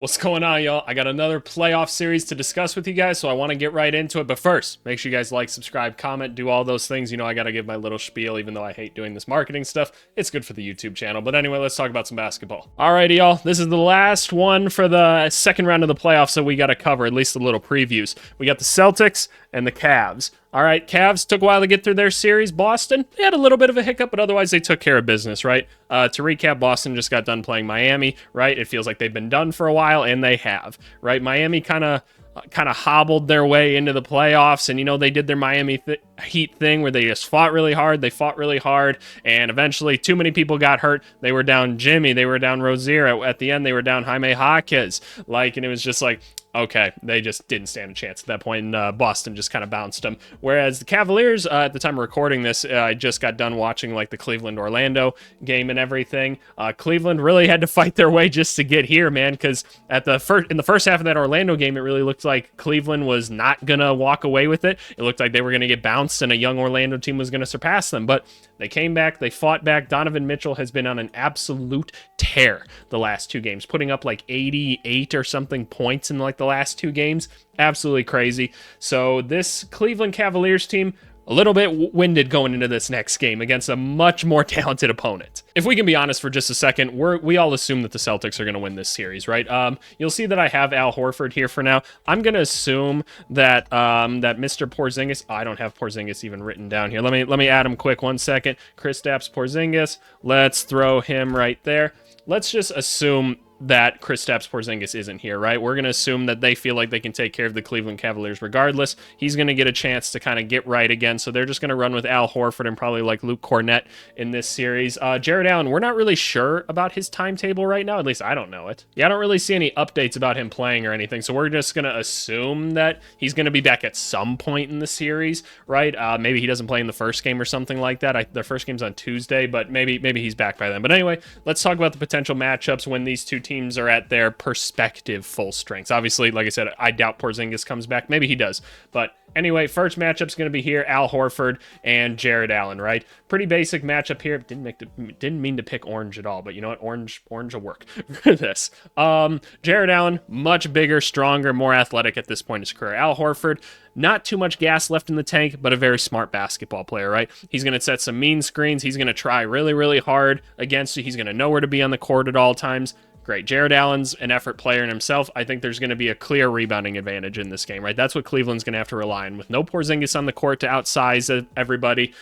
What's going on, y'all? I got another playoff series to discuss with you guys, so I want to get right into it. But first, make sure you guys like, subscribe, comment, do all those things. You know, I got to give my little spiel, even though I hate doing this marketing stuff. It's good for the YouTube channel. But anyway, let's talk about some basketball. Alrighty, y'all. This is the last one for the second round of the playoffs, so we got to cover at least a little previews. We got the Celtics and the Cavs. All right, Cavs took a while to get through their series. Boston, they had a little bit of a hiccup, but otherwise they took care of business, right? To recap, Boston just got done playing Miami, right? It feels like they've been done for a while, and they have, right? Miami kind of hobbled their way into the playoffs, and, you know, they did their Miami Heat thing where they just fought really hard. They fought really hard, and eventually too many people got hurt. They were down Jimmy. They were down Rozier. At the end, they were down Jaime Jaquez. And it was just like, okay, they just didn't stand a chance at that point, and Boston just kind of bounced them. Whereas the Cavaliers, at the time of recording this, I just got done watching the Cleveland-Orlando game and everything. Cleveland really had to fight their way just to get here, man, because in the first half of that Orlando game, it really looked like Cleveland was not going to walk away with it. It looked like they were going to get bounced, and a young Orlando team was going to surpass them, but they came back, they fought back. Donovan Mitchell has been on an absolute tear the last two games, putting up 88 or something points in the last two games. Absolutely crazy. So this Cleveland Cavaliers team, a little bit winded going into this next game against a much more talented opponent. If we can be honest for just a second, we all assume that the Celtics are going to win this series, right? You'll see that I have Al Horford here for now. I'm going to assume that that Mr. Porzingis, I don't have Porzingis even written down here. Let me add him quick 1 second. Kristaps Porzingis, let's throw him right there. Let's just assume that Kristaps Porzingis isn't here, right? We're going to assume that they feel like they can take care of the Cleveland Cavaliers regardless. He's going to get a chance to kind of get right again, so they're just going to run with Al Horford and probably Luke Cornett in this series. Jared Allen, we're not really sure about his timetable right now. At least I don't know it. Yeah, I don't really see any updates about him playing or anything, so we're just going to assume that he's going to be back at some point in the series, right? Maybe he doesn't play in the first game or something like that. Their first game's on Tuesday, but maybe he's back by then. But anyway, let's talk about the potential matchups when these two teams are at their perspective full strengths. Obviously, like I said, I doubt Porzingis comes back. Maybe he does. But anyway, first matchup's going to be here, Al Horford and Jared Allen, right? Pretty basic matchup here. Didn't mean to pick orange at all, but you know what? Orange will work for this. Jared Allen, much bigger, stronger, more athletic at this point in his career. Al Horford, not too much gas left in the tank, but a very smart basketball player, right? He's going to set some mean screens. He's going to try really, really hard against you. He's going to know where to be on the court at all times. Great. Jared Allen's an effort player in himself. I think there's going to be a clear rebounding advantage in this game, right? That's what Cleveland's going to have to rely on. With no Porzingis on the court to outsize everybody,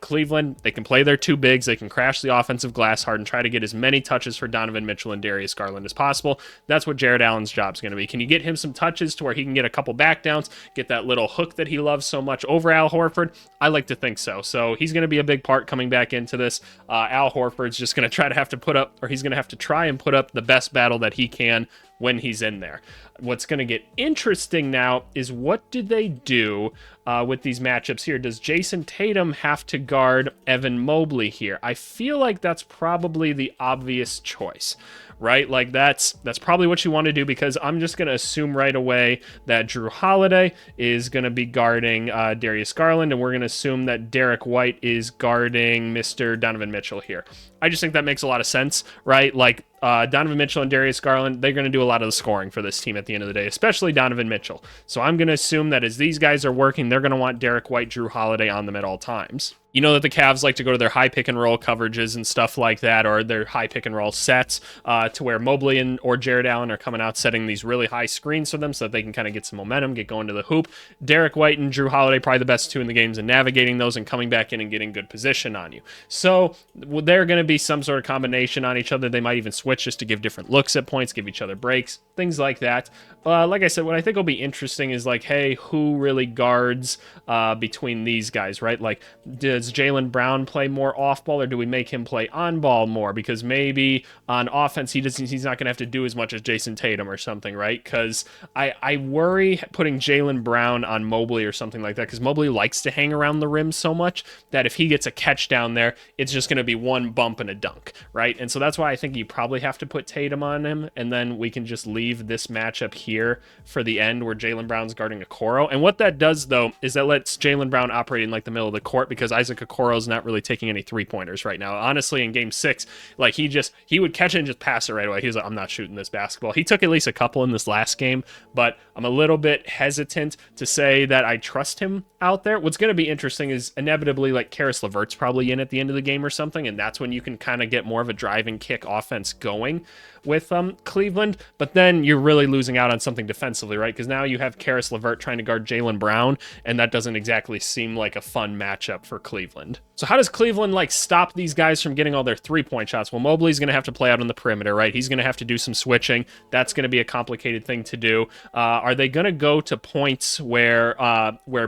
Cleveland, they can play their two bigs. They can crash the offensive glass hard and try to get as many touches for Donovan Mitchell and Darius Garland as possible. That's what Jared Allen's job is going to be. Can you get him some touches to where he can get a couple backdowns, get that little hook that he loves so much over Al Horford? I like to think so. So he's going to be a big part coming back into this. Al Horford's just going to he's going to have to try and put up the best battle that he can when he's in there. What's going to get interesting now is what do they do with these matchups here? Does Jason Tatum have to guard Evan Mobley here? I feel like that's probably the obvious choice, right? That's probably what you want to do, because I'm just going to assume right away that Drew Holiday is going to be guarding Darius Garland, and we're going to assume that Derek White is guarding Mr. Donovan Mitchell here. I just think that makes a lot of sense, right? Donovan Mitchell and Darius Garland, they're going to do a lot of the scoring for this team at the end of the day, especially Donovan Mitchell. So I'm going to assume that as these guys are working, they're going to want Derek White, Drew Holiday on them at all times. You know that the Cavs like to go to their high pick and roll coverages and stuff like that, or their high pick and roll sets, to where Mobley or Jared Allen are coming out setting these really high screens for them so that they can kind of get some momentum, get going to the hoop. Derek White and Drew Holiday, probably the best two in the games in navigating those and coming back in and getting good position on you. So they're going to be some sort of combination on each other. They might even switch just to give different looks at points, give each other breaks, things like that. Like I said, what I think will be interesting is hey, who really guards between these guys, right? Does Jaylen Brown play more off ball, or do we make him play on ball more? Because maybe on offense he's not going to have to do as much as Jason Tatum or something, right? Because I worry putting Jaylen Brown on Mobley or something like that, because Mobley likes to hang around the rim so much that if he gets a catch down there, it's just going to be one bump and a dunk, right? And so that's why I think you probably have to put Tatum on him, and then we can just leave this matchup here for the end where Jaylen Brown's guarding Okoro. And what that does, though, is that lets Jaylen Brown operate in the middle of the court, because Isaac Okoro's not really taking any three-pointers right now. Honestly, in game 6, like he would catch it and just pass it right away. He was like, I'm not shooting this basketball. He took at least a couple in this last game, but I'm a little bit hesitant to say that I trust him out there. What's going to be interesting is inevitably like Karis LeVert's probably in at the end of the game or something, and that's when you can kind of get more of a drive and kick offense going with Cleveland, but then you're really losing out on something defensively, right? Because now you have Karis LeVert trying to guard Jaylen Brown, and that doesn't exactly seem like a fun matchup for Cleveland. So how does Cleveland like stop these guys from getting all their three-point shots? Well, Mobley's going to have to play out on the perimeter, right? He's going to have to do some switching. That's going to be a complicated thing to do. Are they going to go to points where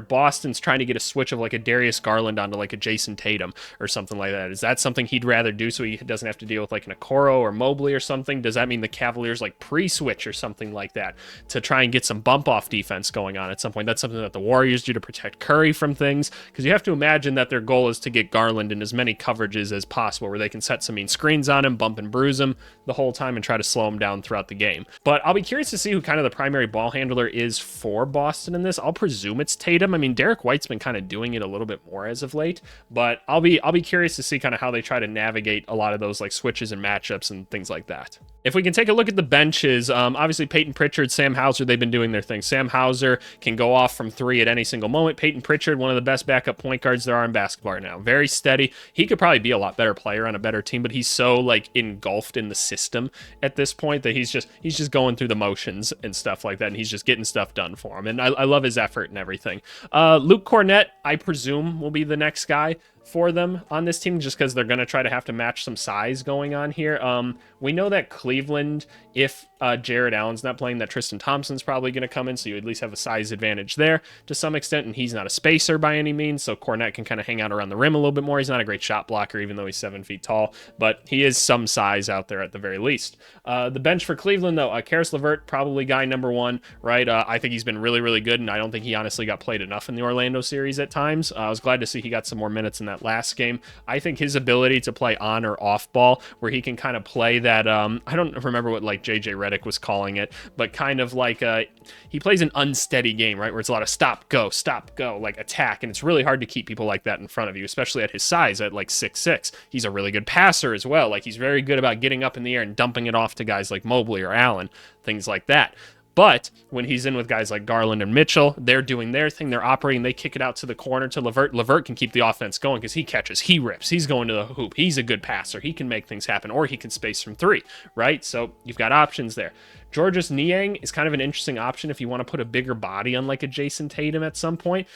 Boston's trying to get a switch of like a Darius Garland onto like a Jason Tatum or something like that? Is that something he'd rather do so he doesn't have to deal with like an Okoro or Mobley or something? Does that mean the Cavaliers like pre-switch or something like that to try and get some bump-off defense going on at some point? That's something that the Warriors do to protect Curry from things, because you have to imagine that their goal is to get Garland in as many coverages as possible where they can set some mean screens on him, bump and bruise him the whole time and try to slow him down throughout the game. But I'll be curious to see who kind of the primary ball handler is for Boston in this. I'll presume it's Tatum. I mean, Derek White's been kind of doing it a little bit more as of late, but I'll be curious to see kind of how they try to navigate a lot of those like switches and matchups and things like that. If we can take a look at the benches, obviously Peyton Pritchard, Sam Hauser, they've been doing their thing. Sam Hauser can go off from 3 at any single moment. Peyton Pritchard, one of the best backup point guards there are in basketball right now. Very steady. He could probably be a lot better player on a better team, but he's so like engulfed in the system at this point that he's just going through the motions and stuff like that, and he's just getting stuff done for him. And I love his effort and everything. Luke Cornett, I presume, will be the next guy for them on this team, just because they're going to try to have to match some size going on here. We know that Cleveland, if Jared Allen's not playing, that Tristan Thompson's probably going to come in, so you at least have a size advantage there to some extent, and he's not a spacer by any means, so Cornette can kind of hang out around the rim a little bit more. He's not a great shot blocker, even though he's 7 feet tall, but he is some size out there at the very least. The bench for Cleveland, though, Karis LeVert, probably guy number 1, right? I think he's been really, really good, and I don't think he honestly got played enough in the Orlando series at times. I was glad to see he got some more minutes in that last game. I think his ability to play on or off ball, where he can kind of play that, I don't remember what like JJ Redick was calling it, but kind of like he plays an unsteady game, right? Where it's a lot of stop, go, like attack. And it's really hard to keep people like that in front of you, especially at his size at like 6'6". He's a really good passer as well. Like he's very good about getting up in the air and dumping it off to guys like Mobley or Allen, things like that. But when he's in with guys like Garland and Mitchell, they're doing their thing. They're operating. They kick it out to the corner to LeVert. LeVert can keep the offense going because he catches, he rips, he's going to the hoop. He's a good passer. He can make things happen, or he can space from 3, right? So you've got options there. Georges Niang is kind of an interesting option if you want to put a bigger body on like a Jason Tatum at some point.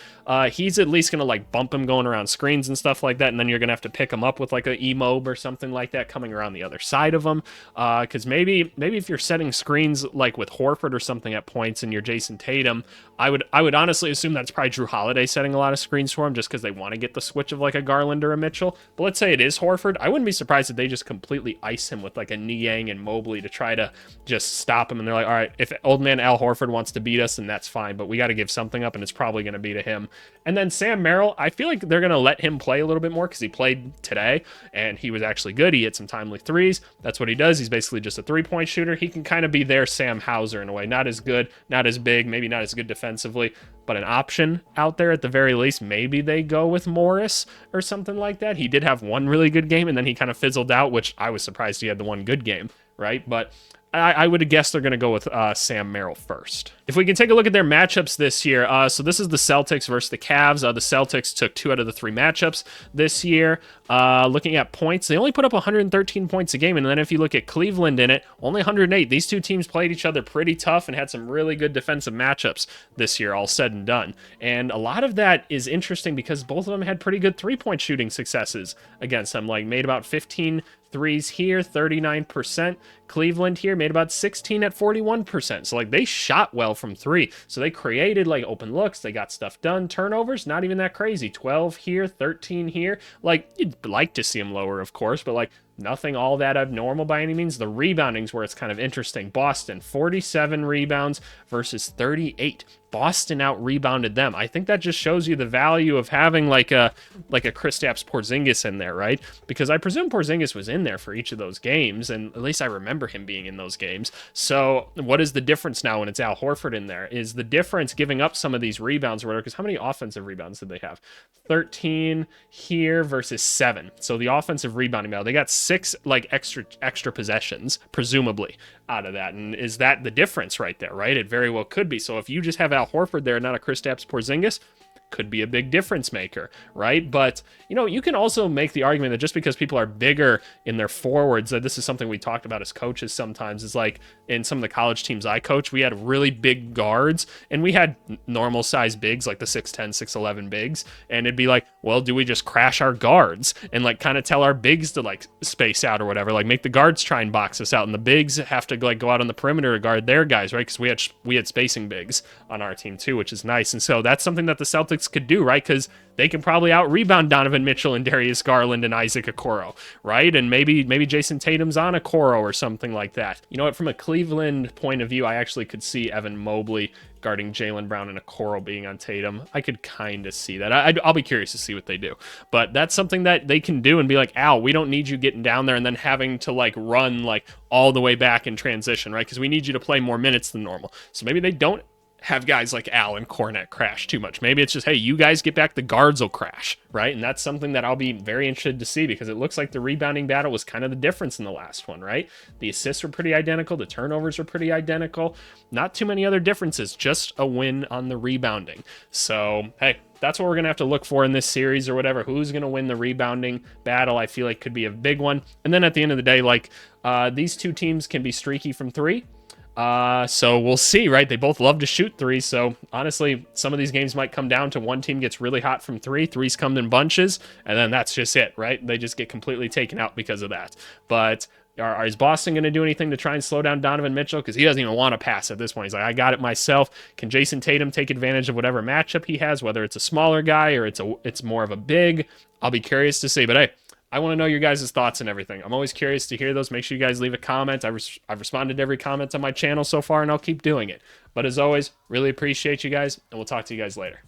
He's at least going to like bump him going around screens and stuff like that, and then you're going to have to pick him up with like a E-Mob or something like that coming around the other side of him. Because maybe if you're setting screens like with Horford or something at points and you're Jason Tatum, I would honestly assume that's probably Drew Holiday setting a lot of screens for him just because they want to get the switch of like a Garland or a Mitchell. But let's say it is Horford. I wouldn't be surprised if they just completely ice him with like a Niang and Mobley to try to just stop him. And they're like, all right, if old man Al Horford wants to beat us, then that's fine, but we got to give something up, and it's probably going to be to him. And then Sam Merrill, I feel like they're going to let him play a little bit more because he played today, and he was actually good. He hit some timely threes. That's what he does. He's basically just a three-point shooter. He can kind of be their Sam Hauser in a way. Not as good, not as big, maybe not as good defensively, but an option out there at the very least. Maybe they go with Morris or something like that. He did have one really good game, and then he kind of fizzled out, which I was surprised he had the one good game, right? But I would have guessed they're going to go with Sam Merrill first. If we can take a look at their matchups this year, so this is the Celtics versus the Cavs. The Celtics took 2 out of the 3 matchups this year. Looking at points, they only put up 113 points a game, and then if you look at Cleveland in it, only 108. These two teams played each other pretty tough and had some really good defensive matchups this year, all said and done. And a lot of that is interesting because both of them had pretty good three-point shooting successes against them, like made about 15 threes here, 39%. Cleveland here made about 16 at 41%. So like they shot well from 3. So they created like open looks. They got stuff done. Turnovers, not even that crazy. 12 here, 13 here. Like you'd like to see them lower, of course, but like Nothing all that abnormal by any means. The rebounding's where it's kind of interesting. Boston, 47 rebounds versus 38. Boston out rebounded them. I think that just shows you the value of having like a Kristaps Porzingis in there, right? Because I presume Porzingis was in there for each of those games, and at least I remember him being in those games. So what is the difference now when it's Al Horford in there? Is the difference giving up some of these rebounds or whatever? Because how many offensive rebounds did they have? 13 here versus 7. So the offensive rebounding battle, they got 6 like extra possessions, presumably, out of that. And is that the difference right there, right? It very well could be. So if you just have Al Horford there, not a Kristaps Porzingis, could be a big difference maker, right? But, you can also make the argument that just because people are bigger in their forwards, that this is something we talked about as coaches sometimes, is like in some of the college teams I coach, we had really big guards and we had normal size bigs, like the 6'10", 6'11 bigs. And it'd be like, well, do we just crash our guards and like kind of tell our bigs to like space out or whatever, like make the guards try and box us out and the bigs have to like go out on the perimeter to guard their guys, right? Because we had spacing bigs on our team too, which is nice. And so that's something that the Celtics could do, right? Because they can probably out-rebound Donovan Mitchell and Darius Garland and Isaac Okoro, right? And maybe Jason Tatum's on Okoro or something like that. You know what? From a Cleveland point of view, I actually could see Evan Mobley guarding Jaylen Brown and Okoro being on Tatum. I could kind of see that. I'll be curious to see what they do. But that's something that they can do and be like, Al, we don't need you getting down there and then having to like run like all the way back in transition, right? Because we need you to play more minutes than normal. So maybe they don't have guys like Al and Cornette crash too much. Maybe it's just, hey, you guys get back, the guards will crash, right? And that's something that I'll be very interested to see because it looks like the rebounding battle was kind of the difference in the last one, right? The assists were pretty identical. The turnovers were pretty identical. Not too many other differences, just a win on the rebounding. So, hey, that's what we're going to have to look for in this series or whatever. Who's going to win the rebounding battle, I feel like could be a big one. And then at the end of the day, like these two teams can be streaky from 3. So we'll see, right? They both love to shoot 3. So honestly, some of these games might come down to one team gets really hot from 3. 3s come in bunches, and then that's just it, right? They just get completely taken out because of that. But is Boston going to do anything to try and slow down Donovan Mitchell? Because he doesn't even want to pass at this point. He's like, I got it myself. Can Jason Tatum take advantage of whatever matchup he has, whether it's a smaller guy or it's more of a big? I'll be curious to see. But hey, I want to know your guys' thoughts and everything. I'm always curious to hear those. Make sure you guys leave a comment. I've responded to every comment on my channel so far, and I'll keep doing it. But as always, really appreciate you guys, and we'll talk to you guys later.